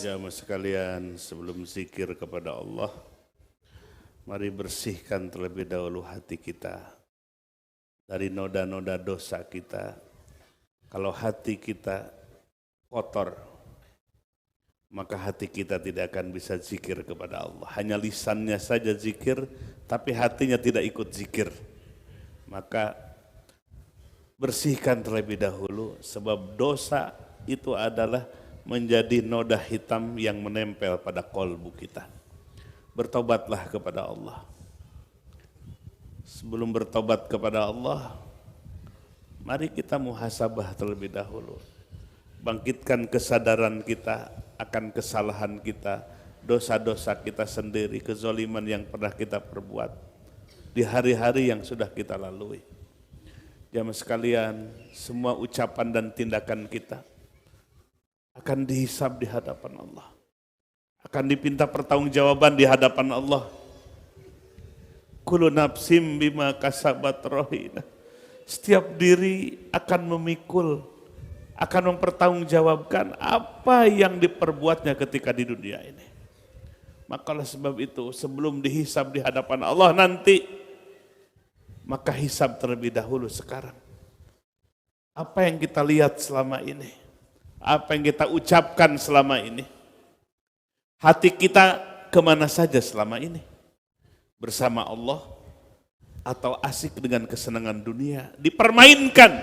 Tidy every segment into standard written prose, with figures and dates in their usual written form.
Jamaah sekalian, sebelum zikir kepada Allah, mari bersihkan terlebih dahulu hati kita dari noda-noda dosa kita. Kalau hati kita kotor, maka hati kita tidak akan bisa zikir kepada Allah. Hanya lisannya saja zikir, tapi hatinya tidak ikut zikir. Maka bersihkan terlebih dahulu, sebab dosa itu adalah menjadi noda hitam yang menempel pada kolbu kita. Bertobatlah kepada Allah. Sebelum bertobat kepada Allah, mari kita muhasabah terlebih dahulu. Bangkitkan kesadaran kita akan kesalahan kita, dosa-dosa kita sendiri, kezaliman yang pernah kita perbuat di hari-hari yang sudah kita lalui. Jamaah sekalian, semua ucapan dan tindakan kita akan dihisab di hadapan Allah. Akan dipinta pertanggungjawaban di hadapan Allah. Kullu nafsim bima kasabat rahina. Setiap diri akan memikul, akan mempertanggungjawabkan apa yang diperbuatnya ketika di dunia ini. Maka oleh sebab itu, sebelum dihisab di hadapan Allah nanti, maka hisab terlebih dahulu sekarang. Apa yang kita lihat selama ini? Apa yang kita ucapkan selama ini? Hati kita kemana saja selama ini? Bersama Allah atau asik dengan kesenangan dunia? Dipermainkan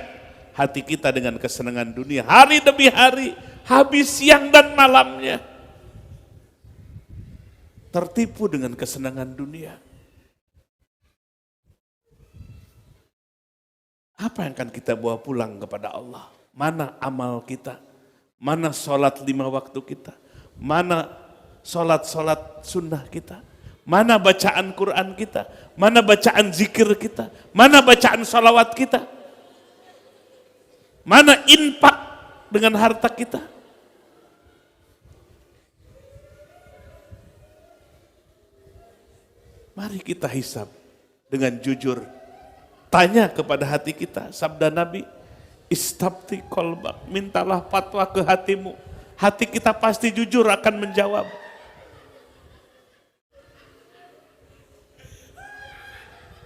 hati kita dengan kesenangan dunia hari demi hari, habis siang dan malamnya. Tertipu dengan kesenangan dunia. Apa yang akan kita bawa pulang kepada Allah? Mana amal kita? Mana sholat 5 waktu kita? Mana sholat sunnah kita? Mana bacaan Quran kita? Mana bacaan zikir kita? Mana bacaan sholawat kita? Mana infak dengan harta kita? Mari kita hisab dengan jujur. Tanya kepada hati kita, sabda Nabi, istabti kolbak, mintalah fatwa ke hatimu. Hati kita pasti jujur akan menjawab.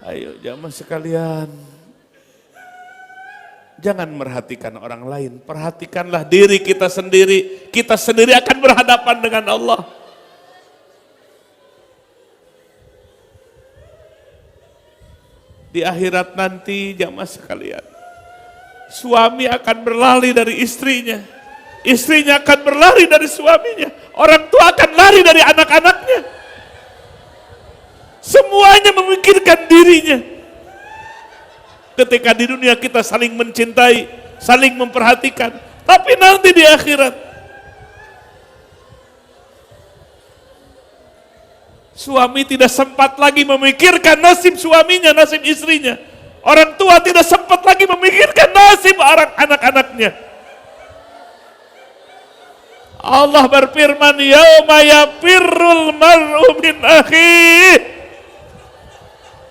Ayo jamaah sekalian, jangan merhatikan orang lain, perhatikanlah diri kita sendiri. Kita sendiri akan berhadapan dengan Allah. Di akhirat nanti jamaah sekalian, suami akan berlari dari istrinya, istrinya akan berlari dari suaminya, orang tua akan lari dari anak-anaknya. Semuanya memikirkan dirinya. Ketika di dunia kita saling mencintai, saling memperhatikan, tapi nanti di akhirat suami tidak sempat lagi memikirkan nasib suaminya, nasib istrinya. Orang tua tidak sempat lagi memikirkan nasib anak-anaknya. Allah berfirman, yauma yafirrul mar'u min akhihi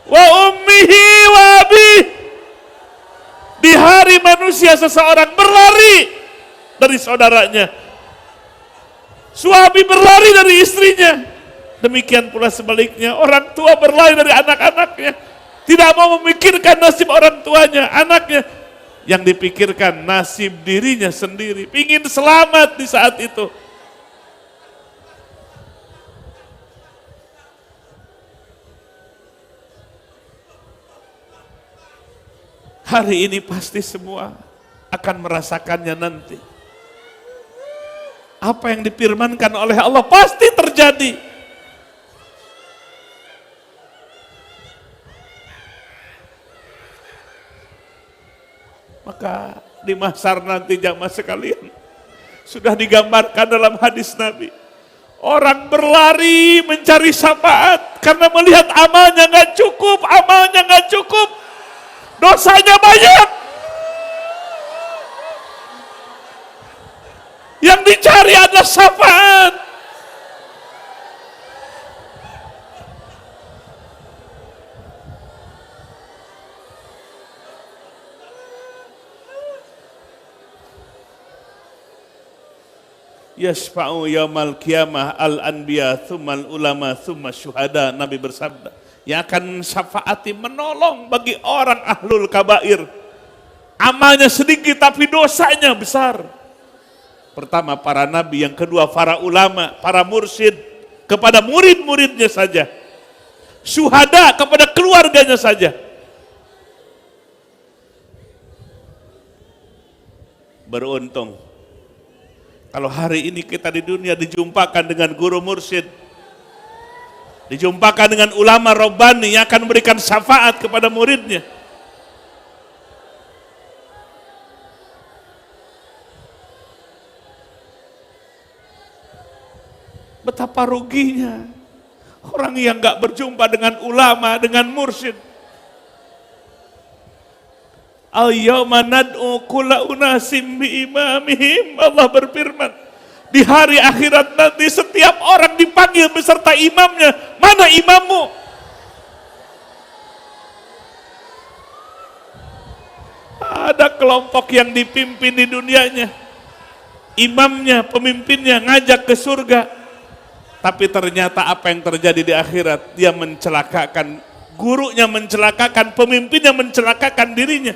wa ummihi wa abihi. Di hari manusia seseorang berlari dari saudaranya. Suami berlari dari istrinya. Demikian pula sebaliknya, orang tua berlari dari anak-anaknya. Tidak mau memikirkan nasib orang tuanya, anaknya. Yang dipikirkan nasib dirinya sendiri. Pingin selamat di saat itu. Hari ini pasti semua akan merasakannya nanti. Apa yang difirmankan oleh Allah pasti terjadi. Maka di mahsyar nanti jamaah sekalian, sudah digambarkan dalam hadis Nabi, orang berlari mencari syafaat karena melihat amalnya nggak cukup, dosanya banyak. Yang dicari adalah syafaat. yasfa'u yaumal qiyamah al-anbiya tsummal ulama tsumma syuhada. Nabi bersabda, yang akan syafaati menolong bagi orang ahlul kabair, amalnya sedikit tapi dosanya besar. Pertama para nabi, yang kedua para ulama, para mursyid kepada murid-muridnya saja, syuhada kepada keluarganya saja. Beruntung kalau hari ini kita di dunia dijumpakan dengan guru mursyid, dijumpakan dengan ulama Rabbani yang akan memberikan syafaat kepada muridnya. Betapa ruginya orang yang gak berjumpa dengan ulama, dengan mursyid. Al-yawma nad'u kulla unasim bi imamihim. Allah berfirman, di hari akhirat nanti setiap orang dipanggil beserta imamnya. Mana imammu? Ada kelompok yang dipimpin di dunianya, imamnya, pemimpinnya ngajak ke surga, tapi ternyata apa yang terjadi di akhirat? Dia mencelakakan gurunya, mencelakakan pemimpinnya, mencelakakan dirinya.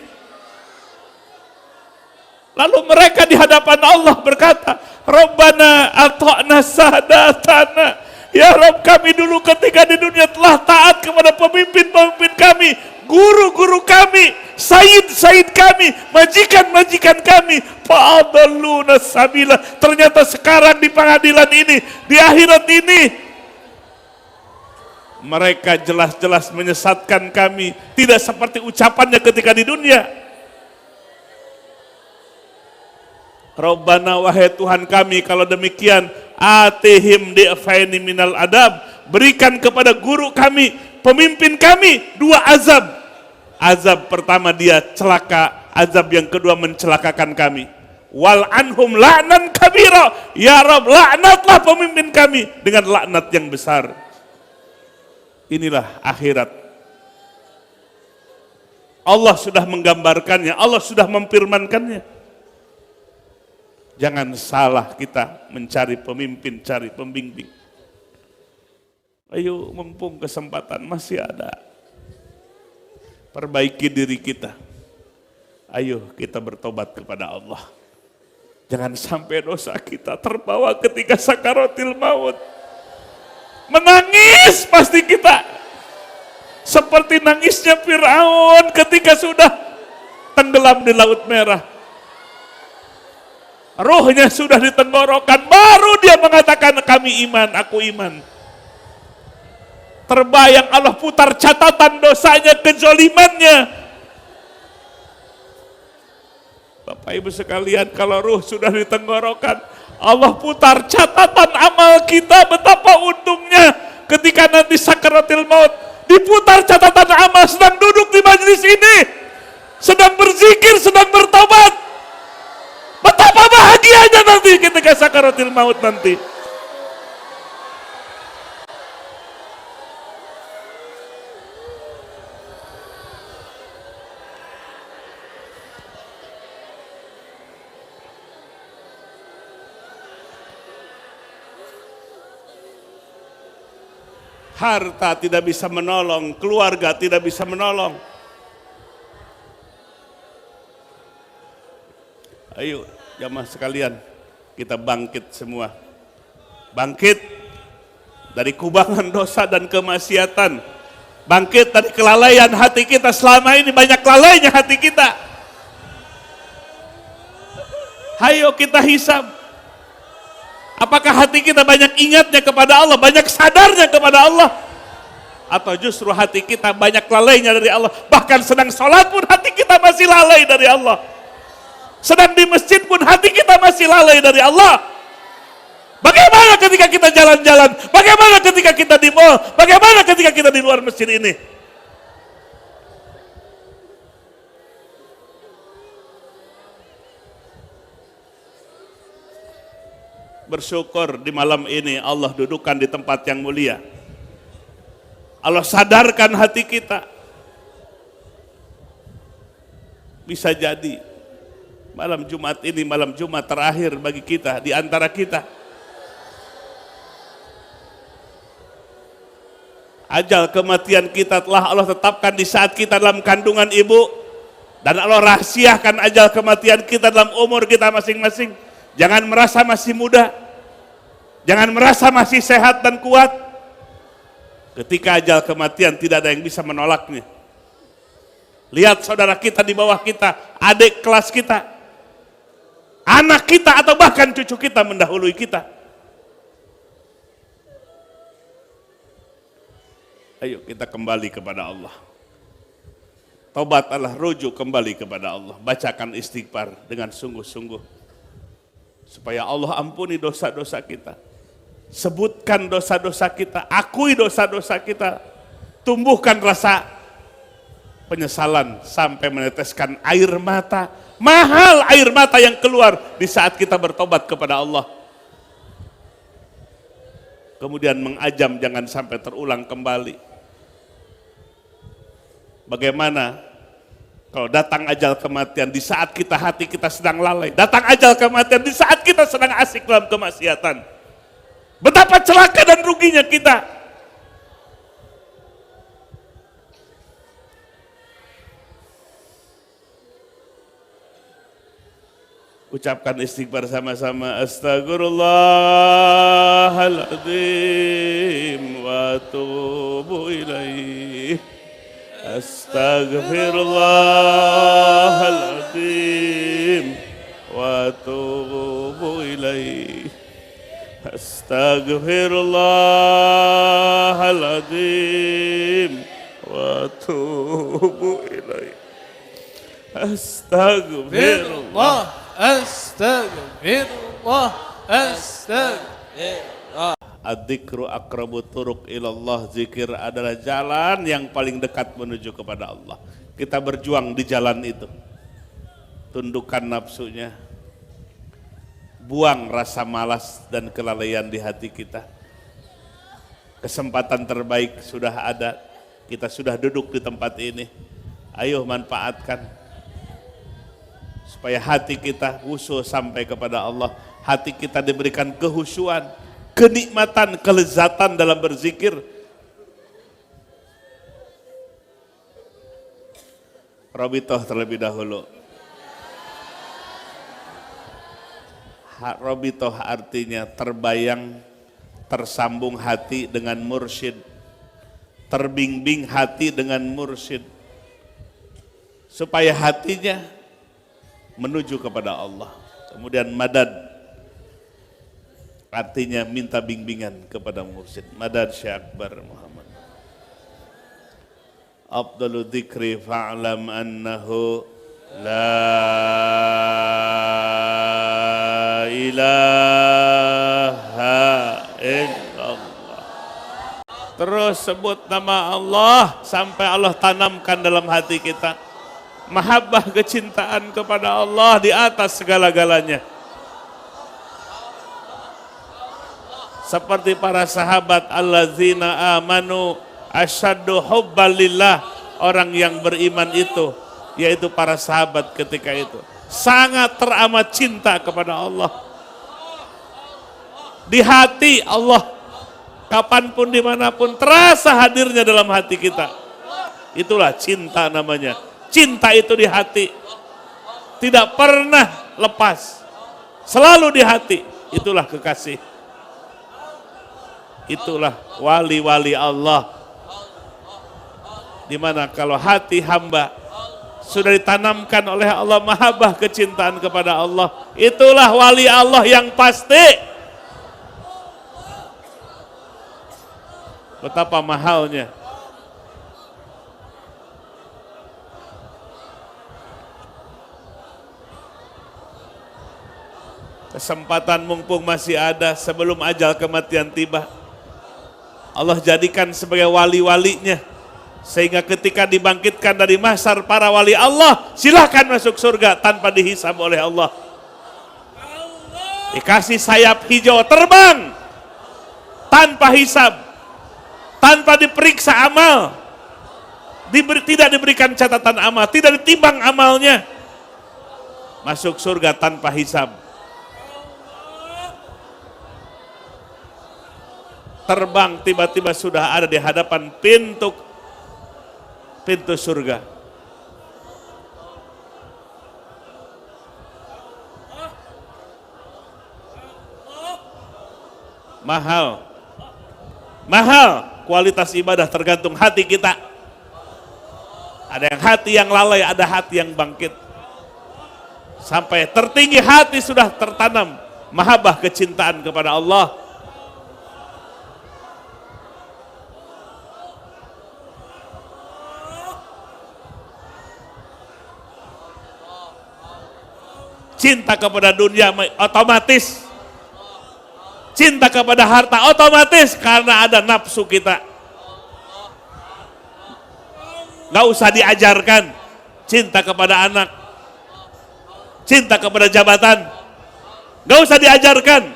Lalu mereka di hadapan Allah berkata, Rabbana ata'na sadatana. Ya Rabb, kami dulu ketika di dunia telah taat kepada pemimpin-pemimpin kami, guru-guru kami, sayyid-sayyid kami, majikan-majikan kami. Fa'adalluna sabila. Ternyata sekarang di pengadilan ini, di akhirat ini, mereka jelas-jelas menyesatkan kami. Tidak seperti ucapannya ketika di dunia. Rabbana, wahai Tuhan kami, kalau demikian atihim di'faini minal adab, berikan kepada guru kami, pemimpin kami, 2 azab. Azab pertama dia celaka, azab yang kedua mencelakakan kami. Wal anhum la'nan kabira. Ya Rabb, laknatlah pemimpin kami dengan laknat yang besar. Inilah akhirat. Allah sudah menggambarkannya, Allah sudah memfirmankannya. Jangan salah kita mencari pemimpin, cari pembimbing. Ayo, mumpung kesempatan masih ada, perbaiki diri kita. Ayo kita bertobat kepada Allah. Jangan sampai dosa kita terbawa ketika sakaratil maut. Menangis pasti kita, seperti nangisnya Fir'aun ketika sudah tenggelam di Laut Merah. Rohnya sudah di tenggorokan, baru dia mengatakan kami iman, aku iman. Terbayang Allah putar catatan dosanya, kezolimannya. Bapak Ibu sekalian, kalau ruh sudah di tenggorokan, Allah putar catatan amal kita. Betapa untungnya ketika nanti sakaratil maut, diputar catatan amal, sedang duduk di majelis ini, sedang berzikir, sedang bertobat. Betapa bahagianya nanti ketika sakaratil maut nanti. Harta tidak bisa menolong, keluarga tidak bisa menolong. Ayo jamaah sekalian, kita bangkit semua. Bangkit dari kubangan dosa dan kemaksiatan. Bangkit dari kelalaian hati kita. Selama ini banyak lalainya hati kita. Ayo kita hisab. Apakah hati kita banyak ingatnya kepada Allah, banyak sadarnya kepada Allah? Atau justru hati kita banyak lalainya dari Allah? Bahkan sedang sholat pun hati kita masih lalai dari Allah. Sedang di masjid pun hati kita masih lalai dari Allah. Bagaimana ketika kita jalan-jalan? Bagaimana ketika kita di mall? Bagaimana ketika kita di luar masjid ini? Bersyukur di malam ini Allah dudukkan di tempat yang mulia. Allah sadarkan hati kita. Bisa jadi malam Jumat ini malam Jumat terakhir bagi kita, di antara kita. Ajal kematian kita telah Allah tetapkan di saat kita dalam kandungan ibu. Dan Allah rahasiakan ajal kematian kita dalam umur kita masing-masing. Jangan merasa masih muda. Jangan merasa masih sehat dan kuat. Ketika ajal kematian tidak ada yang bisa menolaknya. Lihat saudara kita di bawah kita, adik kelas kita, anak kita atau bahkan cucu kita mendahului kita. Ayo kita kembali kepada Allah. Taubat adalah rujuk kembali kepada Allah. Bacakan istighfar dengan sungguh-sungguh. Supaya Allah ampuni dosa-dosa kita. Sebutkan dosa-dosa kita. Akui dosa-dosa kita. Tumbuhkan rasa penyesalan sampai meneteskan air mata. Mahal air mata yang keluar di saat kita bertobat kepada Allah. Kemudian mengajam jangan sampai terulang kembali. Bagaimana kalau datang ajal kematian di saat hati kita sedang lalai, datang ajal kematian di saat kita sedang asik dalam kemaksiatan. Betapa celaka dan ruginya kita. Ucapkan istighfar sama-sama. Astaghfirullahaladzim wa atubu ilaih. Astaghfirullahaladzim wa atubu ilaih. Astaghfirullahaladzim wa atubu ilaih. Astagfirullah, astagfirullah, astagfirullah. Adzikru aqrabu turuq ilallah. Zikir adalah jalan yang paling dekat menuju kepada Allah. Kita berjuang di jalan itu. Tundukkan nafsunya. Buang rasa malas dan kelalaian di hati kita. Kesempatan terbaik sudah ada. Kita sudah duduk di tempat ini. Ayo manfaatkan. Supaya hati kita khusyuk sampai kepada Allah. Hati kita diberikan kehusyuan, kenikmatan, kelezatan dalam berzikir. Robitoh terlebih dahulu. Robitoh artinya terbayang, tersambung hati dengan mursyid. Terbimbing hati dengan mursyid. Supaya hatinya menuju kepada Allah. Kemudian madad artinya minta bimbingan kepada mursyid. Madad Syekh Akbar Muhammad. Afdalu dzikri fa'lam annahu la ilaha illallah. Terus sebut nama Allah sampai Allah tanamkan dalam hati kita mahabbah, kecintaan kepada Allah di atas segala-galanya. Seperti para sahabat allazina amanu asyaddu hubbalillah, orang yang beriman itu, yaitu para sahabat ketika itu sangat teramat cinta kepada Allah. Di hati Allah, kapanpun dimanapun terasa hadirnya dalam hati kita. Itulah cinta namanya. Cinta itu di hati, tidak pernah lepas, selalu di hati. Itulah kekasih, itulah wali-wali Allah. Dimana kalau hati hamba sudah ditanamkan oleh Allah mahabbah, kecintaan kepada Allah, itulah wali Allah yang pasti. Betapa mahalnya. Kesempatan mumpung masih ada sebelum ajal kematian tiba. Allah jadikan sebagai wali-walinya. Sehingga ketika dibangkitkan dari mahsyar para wali Allah, silahkan masuk surga tanpa dihisab oleh Allah. Dikasih sayap hijau terbang tanpa hisab, tanpa diperiksa amal. Tidak diberikan catatan amal, tidak ditimbang amalnya. Masuk surga tanpa hisab. terbang tiba-tiba sudah ada di hadapan pintu surga. Mahal kualitas ibadah tergantung hati kita. Ada yang hati yang lalai, ada hati yang bangkit. Sampai tertinggi hati sudah tertanam mahabbah, kecintaan kepada Allah. Cinta kepada dunia otomatis, cinta kepada harta otomatis, karena ada nafsu kita. Gak usah diajarkan. Cinta kepada anak, cinta kepada jabatan, gak usah diajarkan.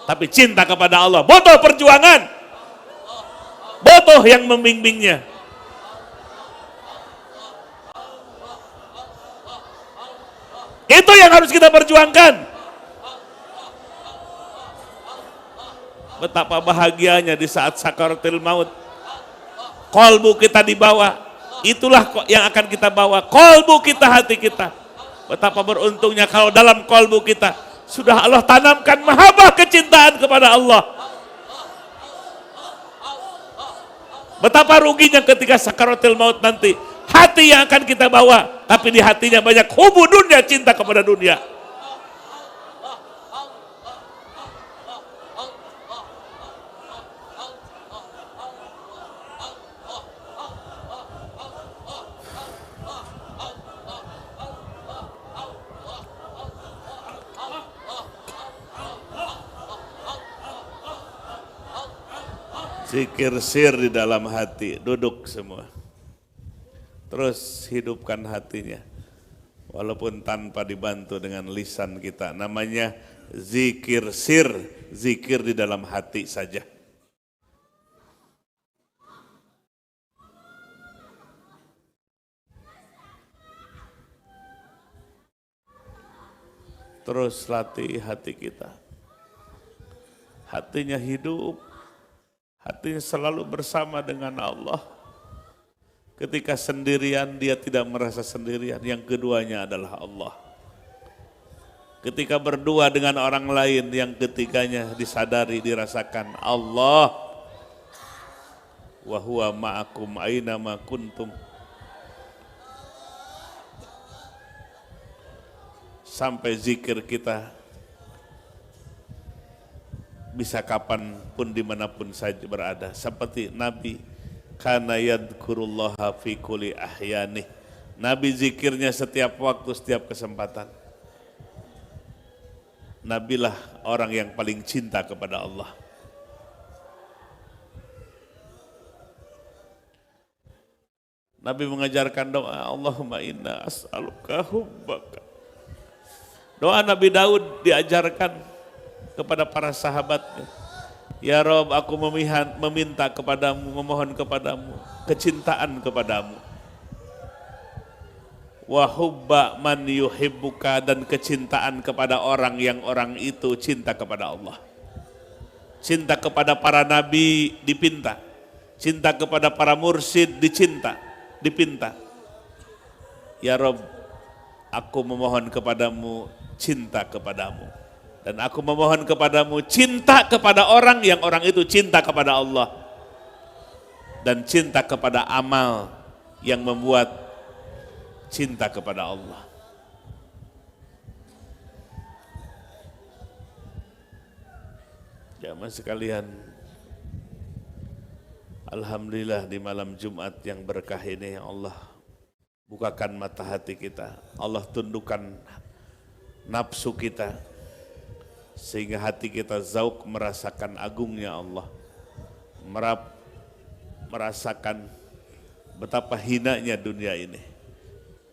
Tapi cinta kepada Allah butuh perjuangan, butuh yang membimbingnya. Itu yang harus kita perjuangkan. Betapa bahagianya di saat sakaratul maut, kolbu kita dibawa. Itulah yang akan kita bawa, kolbu kita, hati kita. Betapa beruntungnya kalau dalam kolbu kita sudah Allah tanamkan mahabbah, kecintaan kepada Allah. Betapa ruginya ketika sakaratul maut nanti, hati yang akan kita bawa, tapi di hatinya banyak hubu dunia, cinta kepada dunia. Zikir sir di dalam hati, duduk semua. Terus hidupkan hatinya, walaupun tanpa dibantu dengan lisan kita. Namanya zikir sir, zikir di dalam hati saja. Terus latih hati kita. Hatinya hidup, hatinya selalu bersama dengan Allah. Ketika sendirian dia tidak merasa sendirian, yang keduanya adalah Allah. Ketika berdua dengan orang lain, yang ketiganya disadari, dirasakan Allah. Wa huwa ma'akum aina ma kuntum. Sampai zikir kita bisa kapanpun dimanapun saja berada. Seperti Nabi, kana yadhkurullaha fi kulli ahyanih. Nabi zikirnya setiap waktu, setiap kesempatan. Nabilah orang yang paling cinta kepada Allah. Nabi mengajarkan doa, Allahumma inna as'aluka hubbaka. Doa Nabi Daud diajarkan kepada para sahabatnya. Ya Rob, aku meminta kepadamu, memohon kepadamu, kecintaan kepadamu. Wa hubba man yuhibbuka, dan kecintaan kepada orang yang orang itu cinta kepada Allah. Cinta kepada para nabi dipinta. Cinta kepada para mursyid dipinta. Ya Rob, aku memohon kepadamu cinta kepadamu. Dan aku memohon kepadamu cinta kepada orang yang orang itu cinta kepada Allah. Dan cinta kepada amal yang membuat cinta kepada Allah. Jamaah sekalian, alhamdulillah di malam Jumat yang berkah ini Allah bukakan mata hati kita. Allah tundukkan nafsu kita sehingga hati kita zauk merasakan agungnya Allah, merasakan betapa hinanya dunia ini,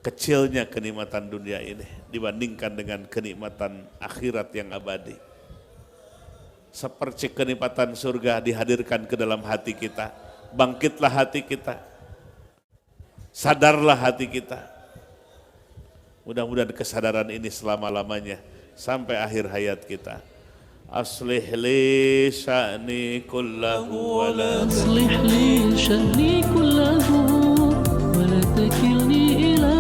kecilnya kenikmatan dunia ini dibandingkan dengan kenikmatan akhirat yang abadi. Seperti kenikmatan surga dihadirkan ke dalam hati kita. Bangkitlah hati kita, sadarlah hati kita. Mudah-mudahan kesadaran ini selama-lamanya sampai akhir hayat kita. أصلح لي شأني كله ولا أصلح لي شأني كله ولا تكلني إلى